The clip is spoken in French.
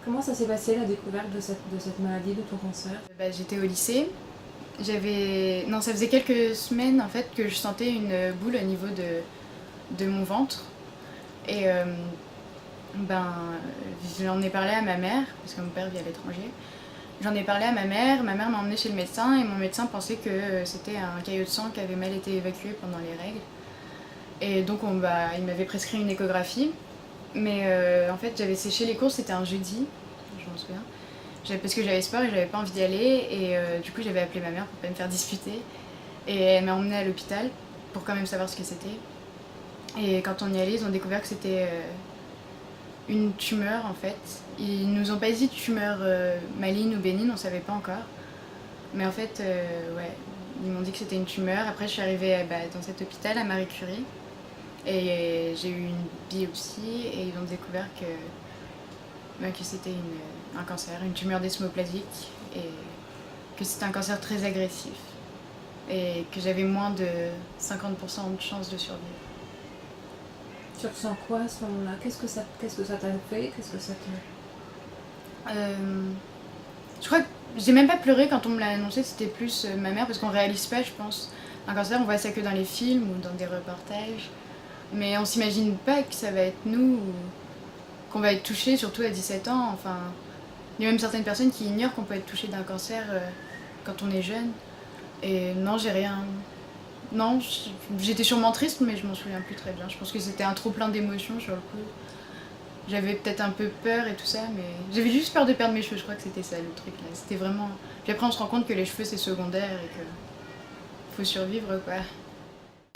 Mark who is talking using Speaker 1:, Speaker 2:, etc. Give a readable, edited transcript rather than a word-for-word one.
Speaker 1: Comment ça s'est passé la découverte de cette maladie, de ton cancer?
Speaker 2: J'étais au lycée. Non, ça faisait quelques semaines en fait que je sentais une boule au niveau de mon ventre. Et ben, j'en ai parlé à ma mère, parce que mon père vit à l'étranger. J'en ai parlé à ma mère m'a emmenée chez le médecin et mon médecin pensait que c'était un caillot de sang qui avait mal été évacué pendant les règles. Et donc il m'avait prescrit une échographie. Mais en fait j'avais séché les cours, c'était un jeudi, je m'en souviens. Parce que j'avais sport et j'avais pas envie d'y aller. Et du coup j'avais appelé ma mère pour pas me faire disputer. Et elle m'a emmenée à l'hôpital pour quand même savoir ce que c'était. Et quand on y allait, ils ont découvert que c'était une tumeur en fait. Ils nous ont pas dit tumeur maligne ou bénigne, on savait pas encore. Mais en fait, ouais, ils m'ont dit que c'était une tumeur. Après, je suis arrivée dans cet hôpital à Marie Curie. Et j'ai eu une biopsie et ils ont découvert que c'était un cancer, une tumeur desmoplasique. Et que c'était un cancer très agressif. Et que j'avais moins de 50% de chances de survivre.
Speaker 1: Tu ressens quoi à ce moment-là? Qu'est-ce que ça t'a fait? Qu'est-ce que ça te...
Speaker 2: Je crois que j'ai même pas pleuré quand on me l'a annoncé, c'était plus ma mère, parce qu'on réalise pas, je pense. Un cancer, on voit ça que dans les films ou dans des reportages. Mais on s'imagine pas que ça va être nous, ou qu'on va être touché, surtout à 17 ans. Enfin, il y a même certaines personnes qui ignorent qu'on peut être touché d'un cancer quand on est jeune. Et non, j'ai rien. Non, j'étais sûrement triste, mais je m'en souviens plus très bien. Je pense que c'était un trop plein d'émotions sur le coup. J'avais peut-être un peu peur et tout ça, mais j'avais juste peur de perdre mes cheveux, je crois que c'était ça le truc là. C'était vraiment. Puis après, on se rend compte que les cheveux c'est secondaire et que faut survivre quoi.